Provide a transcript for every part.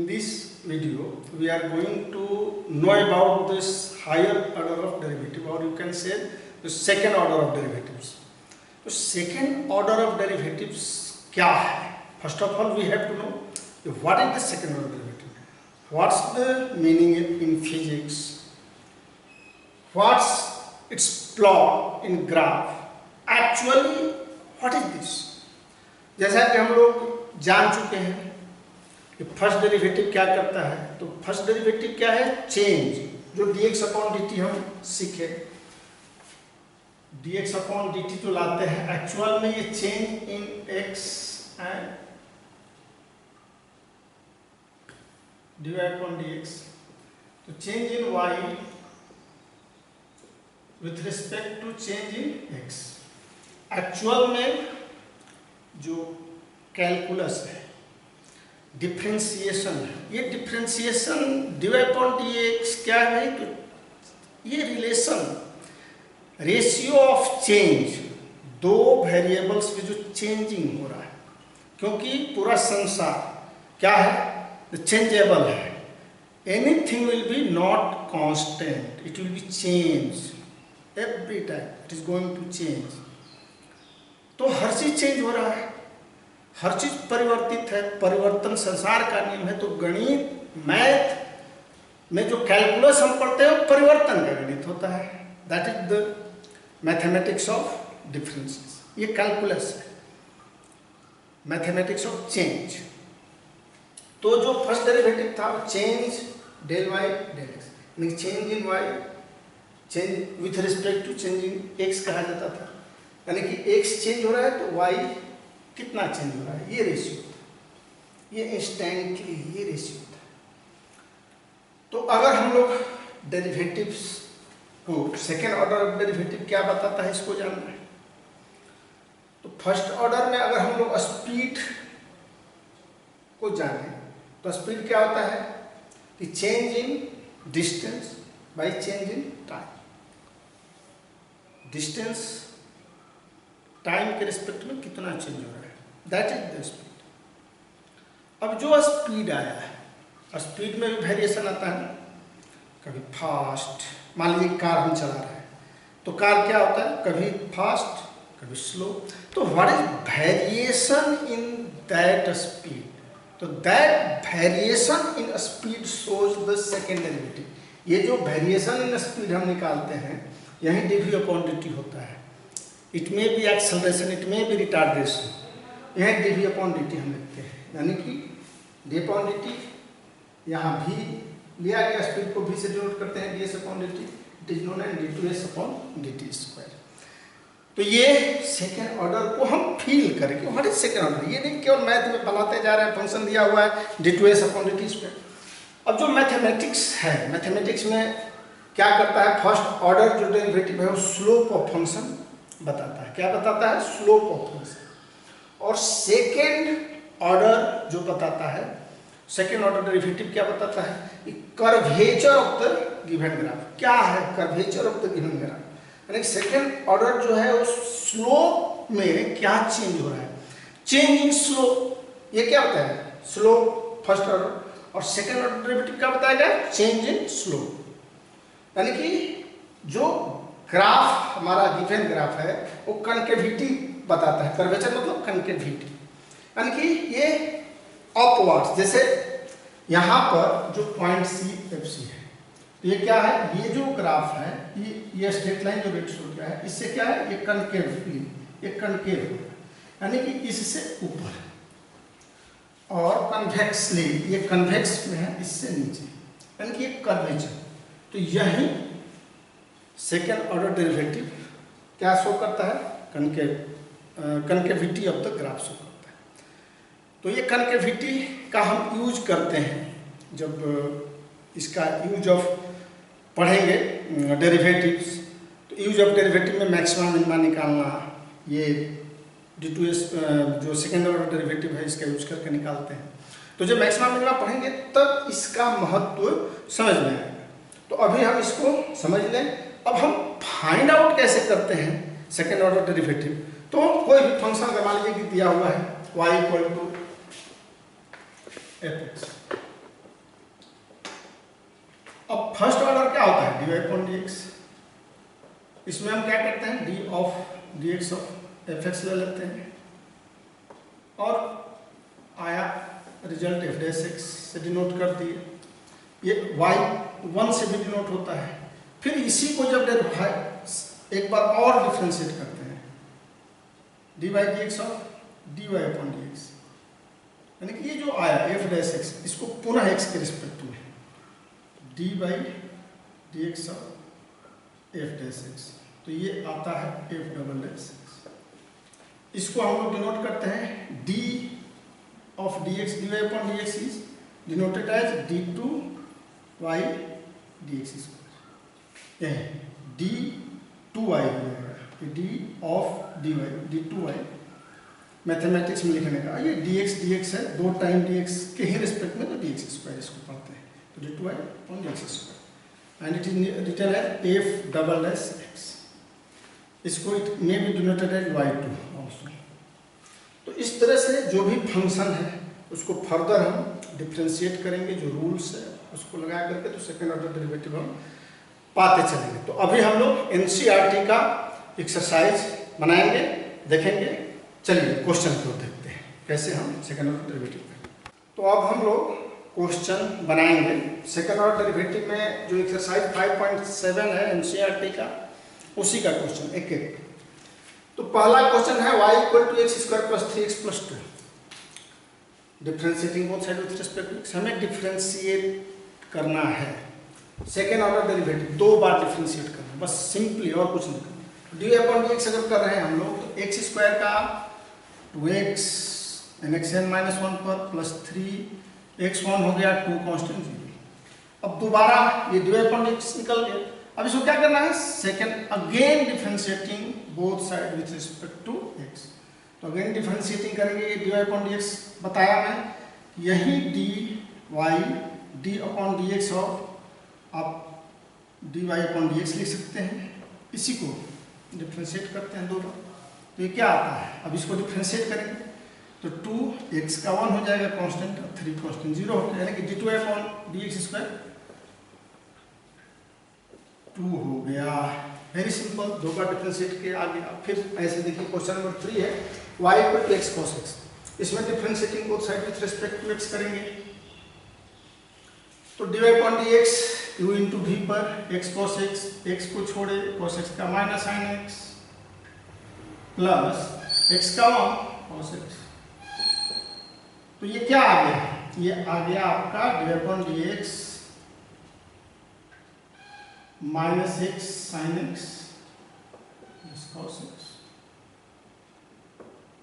In this video, we are going to know about this higher order of derivative, or you can say the second order of derivatives. So second order of derivatives क्या है? First of all, we have to know what is the second order derivative. What's the meaning in physics? What's its plot in graph? Actually, what is this? जैसा कि हम लोग जान चुके हैं कि फर्स्ट डेरिवेटिव क्या करता है, तो फर्स्ट डेरिवेटिव क्या है? चेंज, जो dx अपॉन dt हम सीखे, dx अपॉन dt जो लाते हैं, एक्चुअल में ये change in x and dy upon dx, तो change in y with respect to change in x। Actual में जो कैलकुलस है, डिफरेंशिएशन है, ये डिफरेंशिएशन dy अपॉन dx क्या है? तो ये रिलेशन, रेशियो ऑफ चेंज, दो वेरिएबल्स में जो चेंजिंग हो रहा है, क्योंकि पूरा संसार क्या है? चेंजेबल है। Anything will be not constant, it will be change every time, it is going to change. तो हर चीज चेंज हो रहा है, हर चीज परिवर्तित है, परिवर्तन संसार का नियम है। तो गणित, मैथ में जो कैलकुलस हम पढ़ते हैं वो परिवर्तन का गणित होता है, that is the mathematics of differences. ये कैलकुलस है, मैथमेटिक्स ऑफ चेंज। तो जो फर्स्ट डेरिवेटिव था वो change del y del x, यानी change in y, change with respect to change in x कहा जाता था, यानी कि एक्स चेंज हो रहा है तो वाई कितना चेंज हो रहा है, ये रेशियो था, ये इंस्टेंटली ये रेशियो था। तो अगर हम लोग डेरिवेटिव्स को, सेकेंड ऑर्डर ऑफ डेरिवेटिव क्या बताता है, इसको जानना है। तो फर्स्ट ऑर्डर में अगर हम लोग स्पीड को जाने तो स्पीड क्या होता है कि change in distance by change in time. Distance time के रिस्पेक्ट में कितना चेंज हो रहा है, दैट इज द स्पीड। अब जो स्पीड आया है, स्पीड में भी वेरिएशन आता है, कभी फास्ट, मान लीजिए कार हम चला रहे हैं तो कार क्या होता है, कभी फास्ट कभी स्लो। तो what is variation in that speed? तो that variation in speed shows the second derivative. ये जो वेरिएशन इन स्पीड हम निकालते हैं, यही dv अपॉन dt होता है। It may B acceleration, it may B retardation, यह dv अपॉन dt हम लिखते हैं, यानी कि d अपॉन dt, यहाँ भी लिया गया स्पीड को v से डिनोट करते हैं, ds upon dt, it is known as d2s upon dt square. तो ये सेकेंड ऑर्डर को हम फील करेंगे, व्हाट इज सेकेंड ऑर्डर। ये नहीं केवल मैथ में बनाते जा रहे हैं, फंक्शन दिया हुआ है d2s अपॉन dt स्क्वायर। अब जो मैथमेटिक्स है, मैथमेटिक्स में क्या करता है, फर्स्ट ऑर्डर जो डेरिवेटिव है वो स्लोप ऑफ फंक्शन बताता है। क्या बताता है? Slope of function. और सेकेंड ऑर्डर जो बताता है, सेकेंड ऑर्डर डेरिवेटिव क्या बताता है? Curvature of the given graph. क्या है curvature of the given graph? यानी सेकेंड ऑर्डर जो है वो स्लोप में क्या चेंज हो रहा है, चेंज इन स्लोप। ये क्या होता है? Slope first order. और सेकेंड ऑर्डर डेरिवेटिव क्या बताएगा? Change in slope. यानी कि जो ग्राफ हमारा गिवन ग्राफ है वो कनकेविटी बताता है। कर्वेचर मतलब कनकेविटी, यानी कि ये अपवर्ड्स, जैसे यहाँ पर जो पॉइंट सी एफ सी है, तो ये क्या है? ये जो ग्राफ है, ये स्ट्रेट लाइन जो रेड शो किया है, इससे क्या है? ये कनकेवली, ये कनकेव होगा, यानी कि इससे ऊपर। और कन्वेक्सली, ये कन्वेक्स में है, इससे नीचे, यानी कि ये कर्वेचर। तो यही सेकेंड ऑर्डर डेरिवेटिव क्या शो करता है? Concavity of the graph show करता है। तो ये कनकेविटी का हम यूज करते हैं जब इसका यूज ऑफ पढ़ेंगे डेरिवेटिव्स। तो यूज ऑफ डेरिवेटिव में मैक्सिमा मिनिमा निकालना, ये d2s जो सेकेंड ऑर्डर डेरिवेटिव है इसका यूज करके निकालते हैं। तो जब मैक्सिमा मिनिमा पढ़ेंगे तब इसका महत्व समझ में आएगा। तो अभी हम इसको समझ लें। अब हम फाइंड आउट कैसे करते हैं सेकेंड ऑर्डर डेरिवेटिव? तो कोई भी फंक्शन अगर मान लीजिए कि दिया हुआ है y equal to F X, अब फर्स्ट ऑर्डर क्या होता है, dy अपॉन dx। इसमें हम क्या करते हैं, d of dx of fx ले लेते हैं और आया रिजल्ट f डैश x से डिनोट कर दिए। ये y 1 से भी डिनोट होता है। फिर इसी को जब एक बार और डिफ्रेंशिएट करते हैं, dy dx of dy upon dx, यानी कि ये जो आया f डैश x, इसको पुनः x के रिस्पेक्ट में dy dx of f dash x, तो ये आता है f डबल डैश x। इसको हम लोग डिनोट करते हैं d of dx dy upon dx is denoted as d2y dx square. यह d2y हो जाएगा, d of dy d2y mathematics में लिखने का, ये dx है, 2 टाइम dx के ही रिस्पेक्ट में, तो dx स्क्वायर इसको पढ़ते हैं, तो d2y upon dx square and it is written as f double dash x। इसको it may be denoted as y2 also. तो इस तरह से जो भी फंक्शन है उसको फर्दर हम डिफ्रेंशिएट करेंगे, जो रूल्स है उसको लगा करके, तो सेकेंड ऑर्डर डेरिवेटिव हम पाते चलेंगे। तो अभी हम लोग एनसीईआरटी का एक्सरसाइज बनाएंगे, देखेंगे। चलिए क्वेश्चन को देखते हैं कैसे हम सेकेंड ऑर्डर डेरिवेटिव करें। तो अब हम लोग क्वेश्चन बनाएंगे सेकेंड ऑर्डर डेरिवेटिव में। जो एक्सरसाइज 5.7 है एनसीईआरटी का, उसी का क्वेश्चन एक एक। तो पहला क्वेश्चन है y equal to X square plus 3x plus 2, differentiating both side with respect to x। हमें डिफ्रेंशिएट करना है सेकेंड ऑर्डर डेरिवेटिव, 2 बार डिफ्रेंशिएट करना है, बस सिंपली, और कुछ नहीं करना। dy अपॉन dx अगर कर रहे हैं हम लोग, तो x स्क्वायर का 2x nxn माइनस 1 पर प्लस 3x1 हो गया, 2 कांस्टेंट 0। अब दोबारा ये dy अपॉन dx निकल गया। अब इसको क्या करना है, second again differentiating both side with respect to x। तो अगेन डिफ्रेंशिएटिंग करेंगे, ये dy अपॉन dx बताया मैं, यही dy अपॉन dx ऑफ आप dy अपॉन dx लिख सकते हैं। इसी को डिफ्रेंशिएट करते हैं 2 बार, तो ये क्या आता है, अब इसको डिफ्रेंशिएट करेंगे तो 2x का 1 हो जाएगा कांस्टेंट, 3 कांस्टेंट 0 हो गया, यानी कि d2 अपॉन dx स्क्वायर 2 हो गया। वेरी सिंपल, 2 बार डिफ्रेंशिएट किया आ गया। फिर ऐसे देखिए क्वेश्चन नंबर 3 है y equal to x cos x। इसमें differentiating both side with respect to x करेंगे, तो dy upon dx u into v पर x cos x, x को छोड़े cos x का minus sine x plus x का 1 cos x। तो ये क्या आ गया, ये आ गया आपका dy upon dx minus x sine x cos x,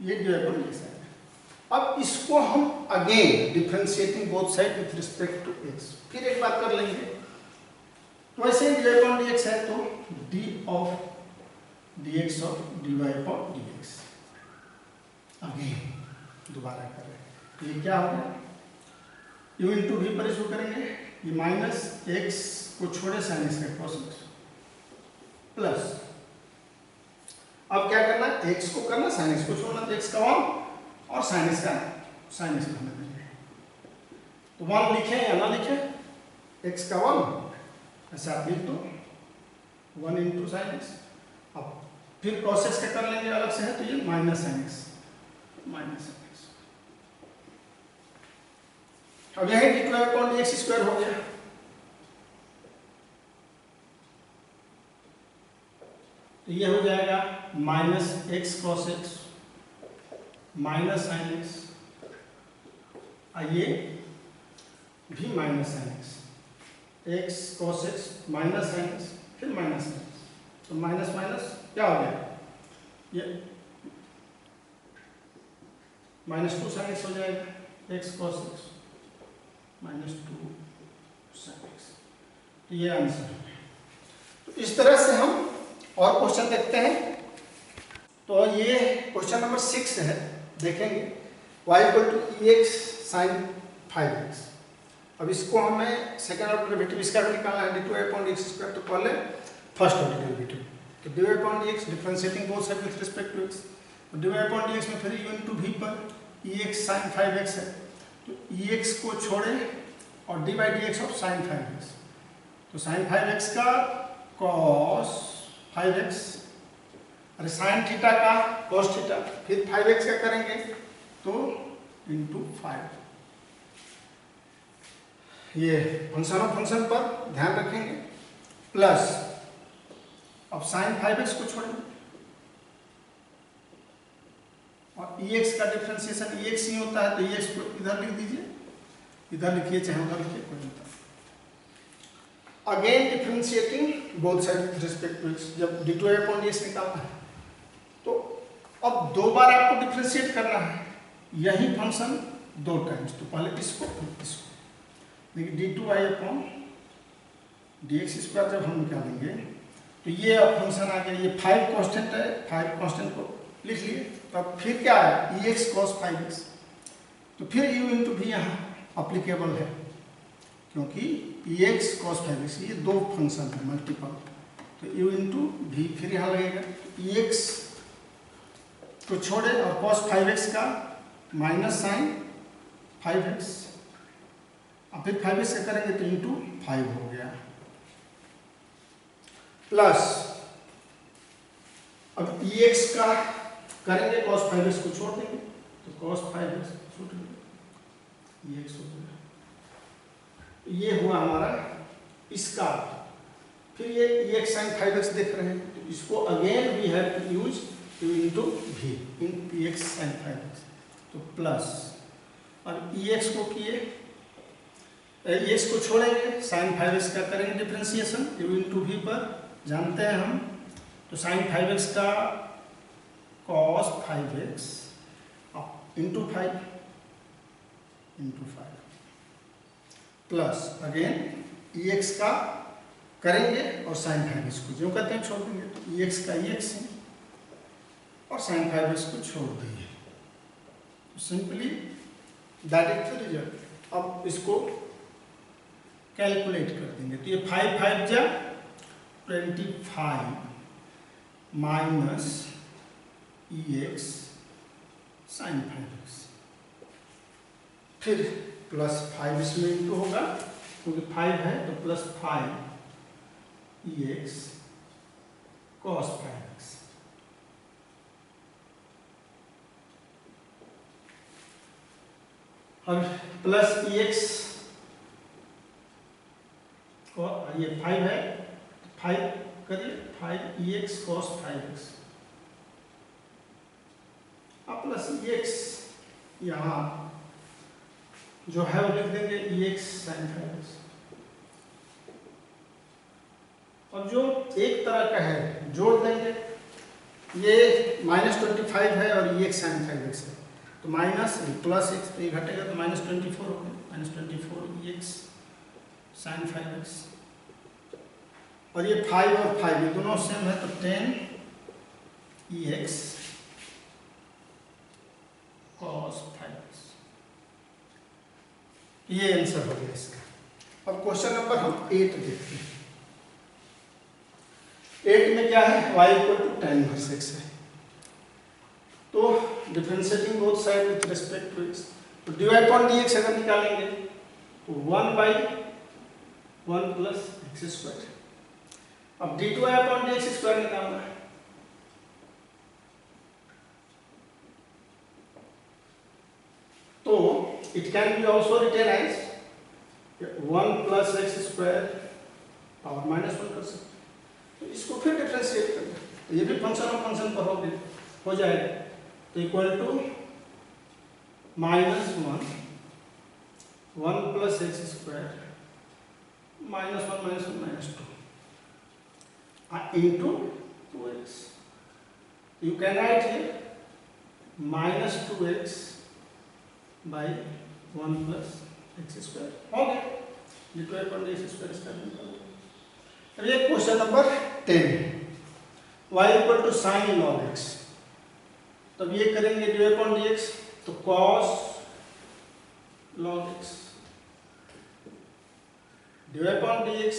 ये dy अपॉन dx है। अब इसको हम again differentiating both side with respect to x, फिर एक बार कर लेंगे। तो ऐसे dy अपॉन dx है, तो d of dx of dy upon dx again दोबारा कर रहे हैं। ये क्या हो गया, u इंटू v पर इसको करेंगे, ये माइनस x को छोड़े साइन x का cos x प्लस, अब क्या करना है, x को करना, साइन x को छोड़ना, तो x का 1 और साइन x का साइन x करना है। तो 1 लिखे या ना लिखे, x का 1 ऐसा आप लिख दो, 1 इंटू साइन x। अब फिर cos x का कर लेंगे अलग से है, तो ये minus sine x minus sine x। अब यही d2 अपॉन dx स्क्वायर हो गया। तो ये हो जाएगा minus x cos x minus sine x, ये भी minus sine x cos x minus sine x फिर माइनस साइन x, तो माइनस माइनस क्या हो गया, ये माइनस 2 साइन x हो जाएगा, x cos x minus 2 sine x। तो ये आंसर है। तो इस तरह से हम और क्वेश्चन देखते हैं। तो ये क्वेश्चन नंबर 6 है, देखेंगे y equal to ex sine 5x। अब इसको हमें सेकेंड ऑर्डर डेरिवेटिव इसका भी निकालना है, d2 अपॉन dx स्क्वायर। तो पहले फर्स्ट ऑर्डर डेरिवेटिव, तो dy upon dx differentiating both side with respect to x, तो dy अपॉन dx में फिर u इंटू v पर ex साइन 5x है, तो ex को छोड़े और dy dx of sine 5x, तो साइन 5x का कॉस 5x, अरे साइन थीटा का कॉस थीटा, फिर 5x का करेंगे तो इंटू 5। ये फंक्शन ऑफ फंक्शन पर ध्यान रखेंगे, प्लस अब साइन 5x को छोड़ेंगे और ex का डिफरेंशिएशन ex ही होता है, तो ex को इधर लिख दीजिए, इधर लिखिए चाहे उधर लिखिए, कोई नहीं। Again differentiating both side with respect to x, जब d2/dx निकालना है तो अब दो बार आपको डिफरेंशिएट करना है यही फंक्शन दो टाइम्स, तो पहले इसको फिर इसको। देखिए d2y/dx² जब हम निकालेंगे तो ये अब फंक्शन आ गया, ये 5 कांस्टेंट है, 5 कांस्टेंट को लिख लिए, तो अब फिर क्या है ex cos 5x, तो फिर u इंटू भी यहाँ अप्लीकेबल है क्योंकि ex cos 5x ये दो फंक्शन है मल्टीपल, तो u इंटू भी फिर यहाँ लगेगा, ex को छोड़े और cos 5x का माइनस साइन 5x, अब फिर 5x का करेंगे तो इंटू 5 हो गया, प्लस अब ex का करेंगे cos 5x को छोड़ देंगे तो cos 5x छूट गया, ex हो गया, ये हुआ हमारा इसका। फिर ये ex sin 5x देख रहे हैं तो इसको again we have to use into v in ex sin 5x, तो प्लस और ex को किए, ex को छोड़ेंगे sin 5x का करेंगे डिफरेंशिएशन u इंटू v पर, जानते हैं हम, तो sin 5x का cos 5x into 5 plus again ex का करेंगे और sin 5x को जो कहते हैं छोड़ देंगे, तो ex का ex है और sin 5x को छोड़ देंगे, simply that is the result. अब इसको कैलकुलेट कर देंगे तो ये 5 5 जा 25 माइनस ex sin 5x, फिर प्लस 5 इसमें इंटू होगा क्योंकि 5 है तो प्लस 5 ex cos 5x, और प्लस ex को ये 5 है, 5 करिए 5 ex cos 5x, अब प्लस ex यहाँ जो है वो लिख देंगे ex sin 5x, और जो एक तरह का है जोड़ देंगे, ये -25 है और ex sin 5x है तो माइनस प्लस x, तो ये घटेगा तो -24 हो गया, -24 ex sin 5x, और ये 5 और 5 ये दोनों सेम है तो 10 ex cos 5x, ये आंसर हो गया इसका। अब क्वेश्चन नंबर हम 8 देखते हैं। 8 में क्या है, y = tan इनवर्स x है, तो differentiating both side with respect to x, तो dy/dx अगर निकालेंगे तो 1/1 प्लस x², अब d2y/dx² निकालना है, तो it can be also written as 1 plus x² power -1 कर सकते, तो इसको फिर डिफरेंशिएट करना, तो ये भी फंक्शन ऑफ फंक्शन पर हो जाएगा, तो equal to -1 1 plus x² -1 -1 -2 into 2x, you can write here -2x by 1 plus x² हो गया, d2y/x² इसका निकाल। अब ये क्वेश्चन नंबर 10 है, y = sin log x, तब ये करेंगे dy/dx तो cos log x, dy/dx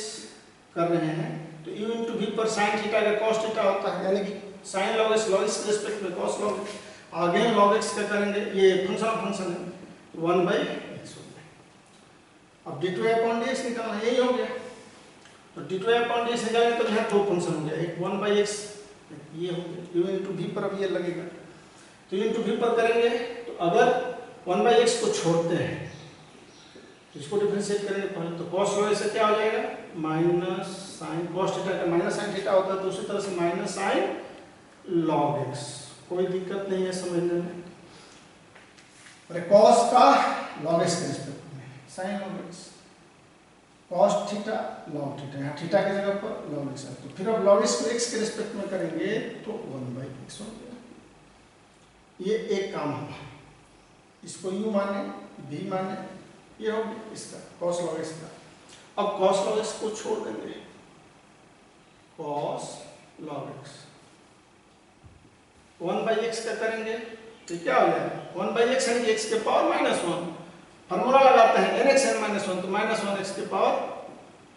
कर रहे हैं तो u इंटू v पर sin थीटा का cos थीटा होता है, यानी कि sin log x log x के रिस्पेक्ट में cos log x, again log x का करेंगे, ये फंक्शन ऑफ फंक्शन है 1/x हो गया। अब d2y/dx निकालना, यही हो गया, तो d2/dx निकालेंगे तो यहाँ दो फंक्शन हो गया, एक 1/x ये हो गया, u इंटू v पर अब ये लगेगा, तो u इंटू v पर करेंगे तो अगर 1/x को छोड़ते हैं तो इसको डिफरेंशिएट करेंगे पहले, तो cos log से क्या हो जाएगा माइनस साइन cos थीटा का माइनस साइन थीटा होता है, दूसरी तरह से माइनस साइन log x। कोई दिक्कत नहीं है समझने में। अरे cos का log x के रिस्पेक्ट में sin log x, cos theta log theta, यहाँ थीटा की जगह पर log x है, तो फिर अब log x को x के रिस्पेक्ट में करेंगे तो 1/x हो गया। ये एक काम हुआ, इसको u माने v माने, ये हो गया इसका cos log x का। अब cos log x को छोड़ देंगे, cos log x 1/x का करेंगे तो क्या हो जाएगा 1/x है x के पावर -1, फॉर्मूला लगाते हैं nxn-1 तो -1x के पावर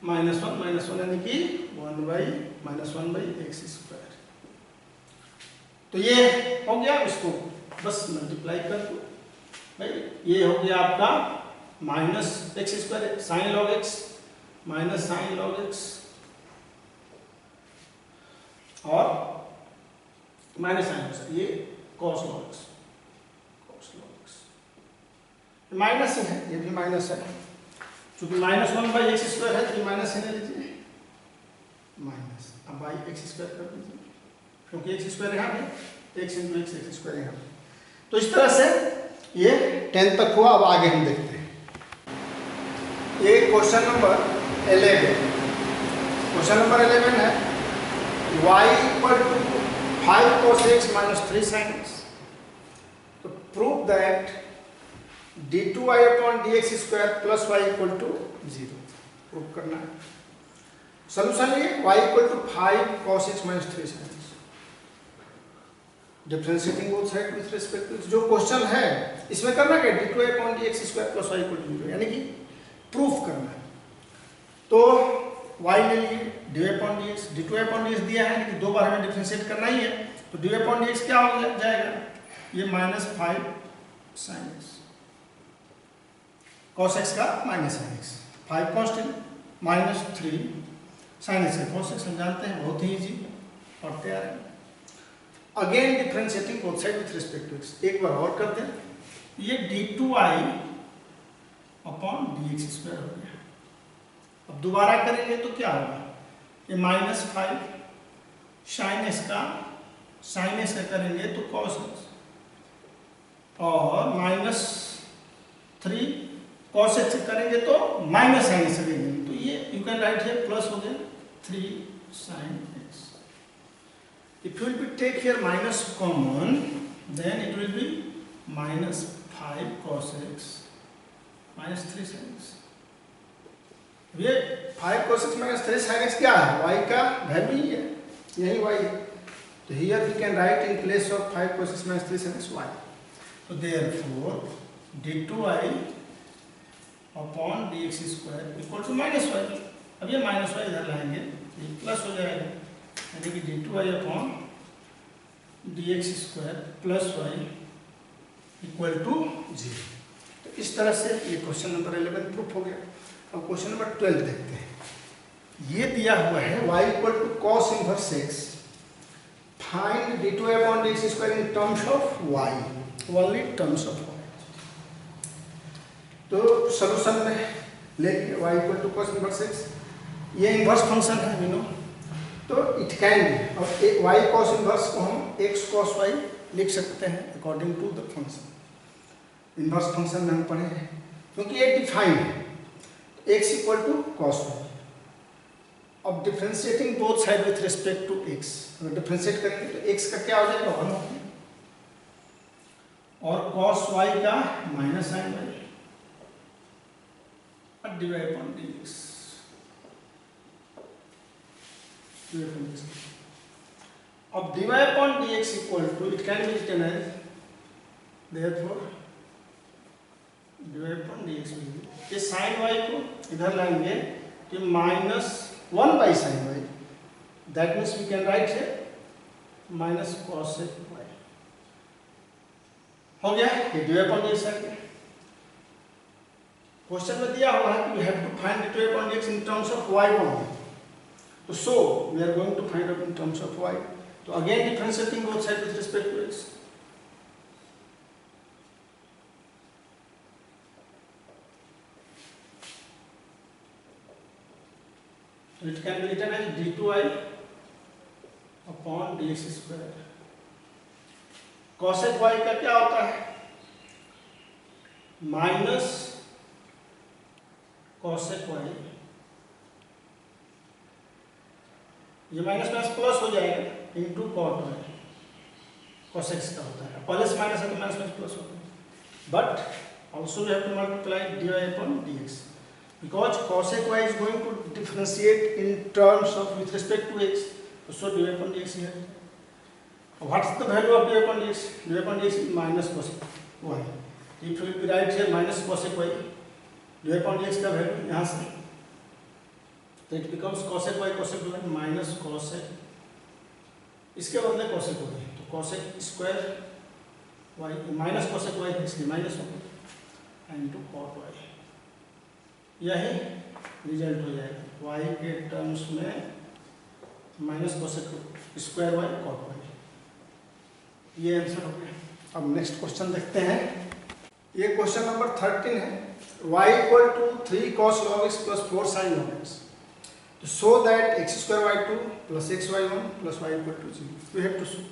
-1 यानी कि 1/(-1/x²। तो ये हो गया, इसको बस मल्टीप्लाई कर दो भाई, ये हो गया आपका -x² sin log x minus sin log x और माइनस sin log x, ये cos log x, माइनस है, ये भी माइनस है, चूंकि -1/x² है तो ये माइनस ही ले लीजिए, माइनस अब x² कर दीजिए, क्योंकि x² यहाँ पे x इंटू x² यहाँ पे। तो इस तरह से ये 10 तक हुआ। अब आगे हम देखते हैं, ये क्वेश्चन नंबर 11, क्वेश्चन नंबर 11 है y = 5 cos x - 3 sin x, तो prove that d2y/dx² + y = 0 prove करना है। सॉल्यूशन ये y = 5 cos x - 3 sin x, differentiating both side with respect to जो क्वेश्चन है इसमें करना क्या d2y/dx² + y = 0 यानी कि प्रूफ करना है। तो y ले लिए d2y/dx, d2y/dx दिया है कि दो बार हमें डिफरेंशिएट करना ही है, तो d2y/dx क्या हो जाएगा ये -5 sin x, cos x का -sin x, 5 constant -3 sin x का cos x हम जानते हैं, बहुत ही इजी पढ़ते आ रहे हैं। Again differentiating both side with respect to x, एक बार और करते हैं, ये d2y/dx² हो गया। अब दोबारा करेंगे तो क्या होगा ये -5 sin x का करेंगे तो cos x और -3 cos x करेंगे तो -sin x करेंगे, तो ये you can write here plus हो गया 3 sin x। If you will take here minus common, then it will be -5 cos x -3 sin x। ये 5 cos x -3 sin x क्या है y का वैल्यू ही है, यही y है, तो here we can write in place of 5 cos x -3 sin x y। तो therefore d2y/dx² = -y, अब ये -y इधर लाएंगे ये प्लस हो जाएगा, यानी कि d2y/dx² + y = 0। तो इस तरह से ये क्वेश्चन नंबर 11 प्रूफ हो गया। अब क्वेश्चन नंबर 12 देखते हैं, ये दिया हुआ है y = cos inverse x, find d2y/dx² in terms of y, only terms of y। तो सॉल्यूशन में लेंगे y = cos inverse x, ये इन्वर्स फंक्शन है वी नो, तो इट कैन बी, और y cos इन्वर्स को हम x cos y लिख सकते हैं according to the function. Inverse function में हम पढ़े हैं, क्योंकि ये डिफाइंड है x = cos y। अब differentiating both side with respect to x, अगर डिफरेंशिएट करेंगे तो x का क्या हो जाएगा 1 हो गया, और cos y का -sin y और dy/dx। अब dy/dx = it can be written as, therefore dy/dx ये sin y को इधर लाएंगे तो -1/sin y, that means we can write here -cos y हो गया, ये dy/dx है। क्वेश्चन में दिया हुआ है कि you have to find dy/dx in terms of y only, तो so we are going to find out in terms of y. तो again differentiating both side with respect to x. It can be written as d2i upon dx square. cosec y का क्या होता है? Minus cosec y. ये minus minus plus हो जाएगा into cot y. cosec का होता है, पहले से माइनस है तो माइनस माइनस प्लस होता है. But also we have to multiply dy upon dx. Because cosec y is going to differentiate in terms of with respect to x, so dy upon dx here. What is the value of dy upon dx? Dy upon dx is minus cosec y. If we write here minus cosec y, dy upon dx का value यहाँ से, तो it becomes cosec y minus cosec. इसके बदले cosec हो गए, तो cosec square y minus cosec y इसलिए minus हो गया into cot y. यही रिजल्ट हो जाएगा y के टर्म्स में minus cosec square y cot y. ये आंसर हो गया. अब नेक्स्ट क्वेश्चन देखते हैं. ये क्वेश्चन नंबर 13 है. y equal to 3 cos log x plus 4 sin log x. तो so that x square y2 plus x y1 plus y equal to 0. We have to show.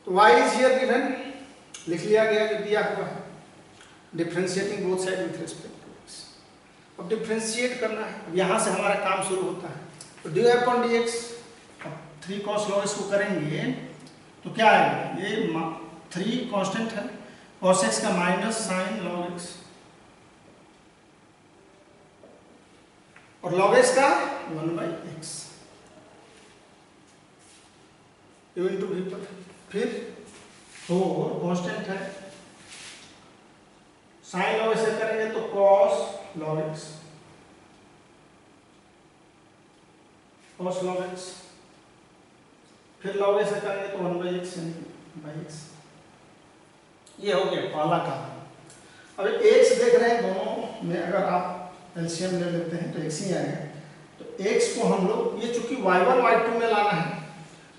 तो y is here given, लिख लिया गया जो दिया हुआ है. Differentiating both side with respect. अब डिफरेंशिएट करना है. अब यहाँ से हमारा काम शुरू होता है. तो dy अपॉन dx, अब 3 cos log x को करेंगे तो क्या आएगा? ये 3 कांस्टेंट है, cos x का माइनस साइन log x और log x का 1/x इनटू v पर. फिर 4 कांस्टेंट है, साइन log x से करेंगे तो cos log x, cos log x. फिर log x से करेंगे तो 1/x यानी x. ये हो गया पहला काम. अब x देख रहे हैं दोनों में, अगर आप एलसीएम ले लेते हैं तो x ही आएगा. तो x को हम लोग, ये चूंकि y1 y2 में लाना है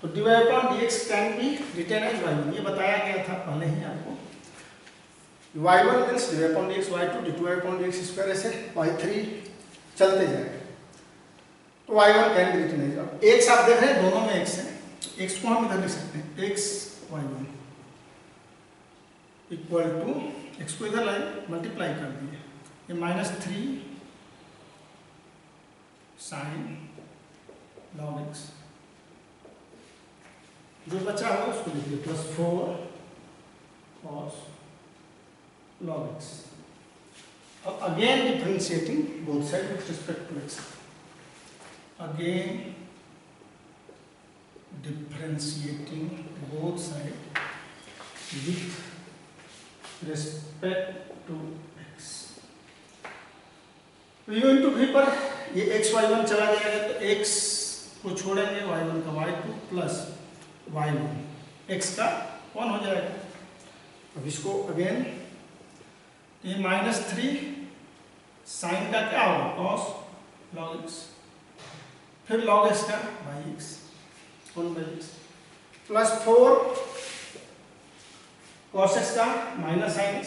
तो dy upon dx can be written as y1. ये बताया गया था पहले ही आपको. y1 means dy upon dx, y2 d2y upon dx square, ऐसे y3 चलते जाएगा. तो y1 can be written as. अब x आप देख रहे हैं दोनों में x है, x को हम इधर लिख सकते हैं x y1 equal to, x को इधर लाए मल्टीप्लाई कर दिए, ये -3 साइन log x. जो बचा होगा उसको लिखिए प्लस 4 cos log x. अब again differentiating both side with respect to x. Again differentiating both side with respect to x. u into v पर ये x y1 चला जाएगा तो x को छोड़ेंगे, y1 का y2 प्लस y1, x का 1 हो जाएगा. अब इसको अगेन, ये -3 साइन का क्या होगा cos log x, फिर log x का x 1/x plus 4 cos x का माइनस साइन x,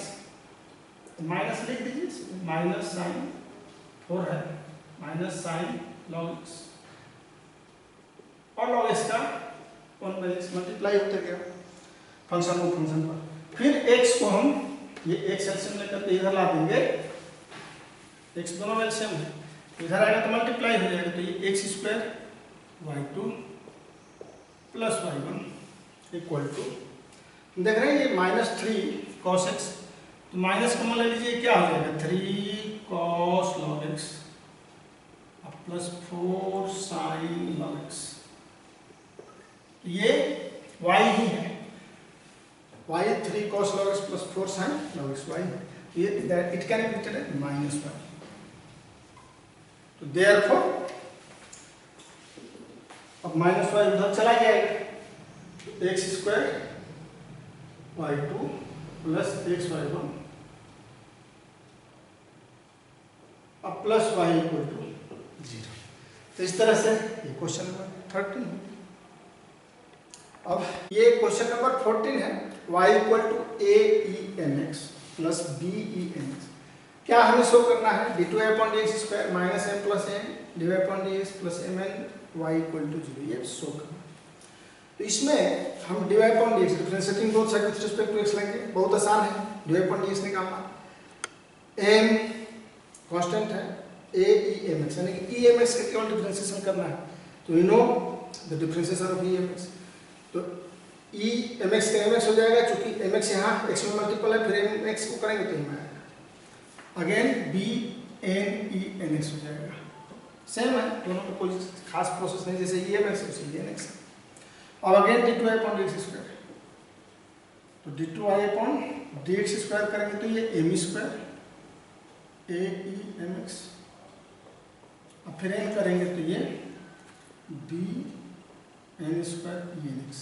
माइनस लिख दीजिए, माइनस साइन 4 है, माइनस साइन log x और log x का 1/x मल्टीप्लाई होते गया फंक्शन को फंक्शन पर. फिर x को हम, ये x एलसीएम लेकर इधर ला देंगे, x दोनों एलसीएम है, इधर आएगा तो मल्टीप्लाई हो जाएगा. तो ये x square y2 plus y1 equal to, देख रहे हैं ये -3 cos x, तो माइनस कॉमन ले लीजिए, क्या हो जाएगा 3 cos log x plus 4 sin log x. ये y ही है, y 3 cos log x plus 4 sin log x, y. ये it can be written as -y. तो therefore अब -y उधर चला जाएगा, x square y2 plus x y1 अब प्लस y इक्वल टू 0. तो इस तरह से ये क्वेश्चन नंबर 13 है। अब ये क्वेश्चन नंबर 14 है, y equal to a e mx plus b e mx। क्या हमें शो करना है, d2/dx² minus m plus n dy/dx plus mn y equal to 0, ये शो करना। तो इसमें हम dy/dx differentiating both side with respect to x लेंगे, बहुत आसान है dy/dx निकालना। m कांस्टेंट है, a e mx यानी कि e mx का केवल डिफरेंशिएशन करना है। तो we know the differentiation of e mx, तो e mx का mx हो जाएगा, क्योंकि mx यहाँ x में मल्टीपल है, फिर mx को करेंगे तो यहाँ आएगा। Again b n e nx हो जाएगा, सेम है, दोनों में कोई खास प्रोसेस नहीं, जैसे e mx वैसे e nx। अब अगेन d2/dx², तो d2/dx² करेंगे तो ये m² a e mx, अब फिर n करेंगे तो ये b n² e nx।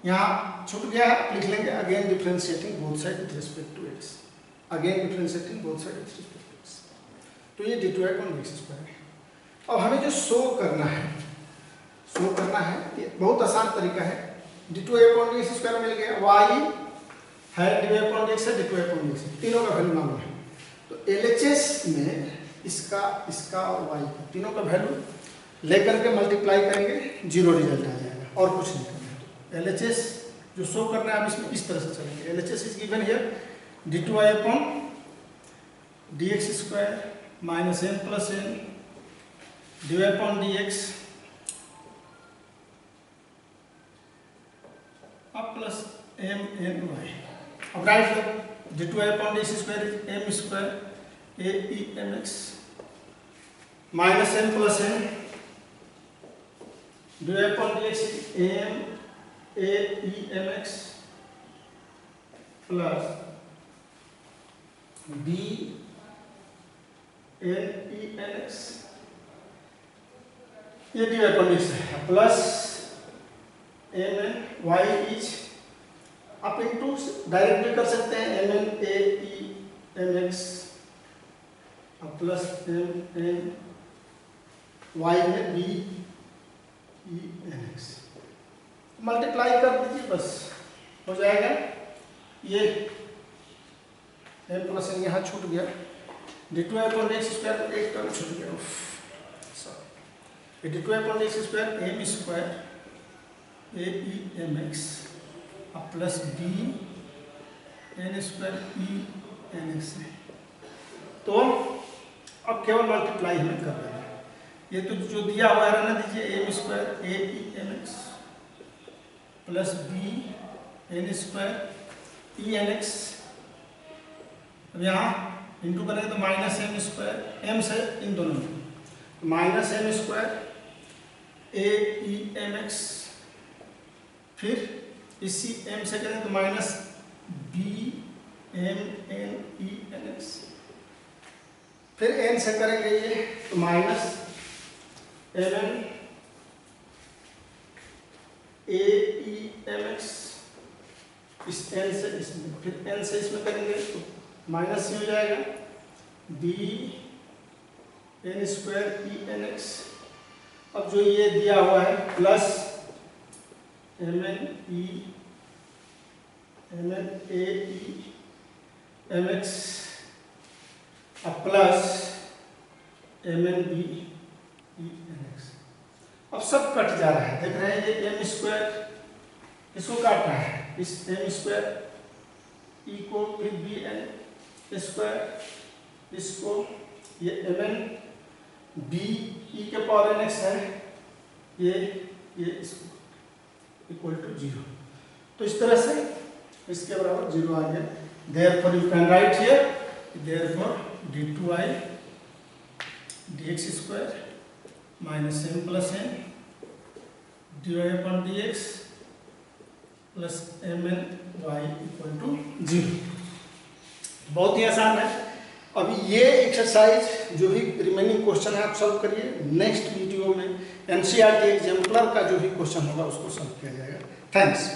यहाँ छूट गया है, लिख लेंगे again differentiating both side with respect to x, again differentiating both side with respect to x, तो ये d2/dx² है। अब हमें जो शो करना है, ये बहुत आसान तरीका है। d2/dx² मिल गया, y है dy/dx है, d2/dx है, तीनों का वैल्यू मालूम है। तो LHS में इसका और y का तीनों का वैल्यू लेकर के मल्टीप्लाई करेंगे, 0 रिजल्ट आ जाएगा, और कुछ नहीं करना है। तो LHS जो शो करना है, हम इसमें इस तरह से चलेंगे। LHS is given here d2/dx² minus m plus n dy/dx अब प्लस m n y। अब right low, d2/dx² m² a e mx minus m plus n dy/dx am a e mx plus b n e nx, ये dy/dx है, plus mn y is, आप into direct भी कर सकते हैं, mn a e mx plus mn y में b e nx, multiply कर दीजिए, बस हो जाएगा। ये m प्लस n यहाँ छूट गया, d2/dx² एक टर्म छूट गया, sorry, d2/dx² m² a e mx plus b n² e nx है। तो अब केवल मल्टीप्लाई हमें कर देना है, ये तो जो दिया हुआ है रहना दीजिए, m² a e mx plus b n² e nx। अब यहाँ इंटू करेंगे तो माइनस m², m से इन दोनों में, minus m² a e mx, फिर इसी m से करेंगे तो minus b m n e nx, फिर n से करेंगे ये तो minus mn a e mx, इस n से इसमें, फिर n से इसमें करेंगे तो माइनस हो जाएगा b n² e nx। अब जो ये दिया हुआ है plus mn a e mx अब plus mn b e nx। अब सब कट जा रहा है, देख रहे हैं ये m², इसको काटना है, इस m² e को, फिर bn² इसको, ये mn b e के पावर nx है, ये इसको इक्वल टू 0। तो इस तरह से इसके बराबर 0 आ गया। Therefore you can write here, therefore d2i dx² minus m plus n dy/dx plus mn y equal to 0। बहुत ही आसान है। अभी ये एक्सरसाइज जो भी रिमेनिंग क्वेश्चन है आप सॉल्व करिए, नेक्स्ट वीडियो में एनसीईआरटी एग्जाम्पलर का जो भी क्वेश्चन होगा उसको सॉल्व किया जाएगा। थैंक्स।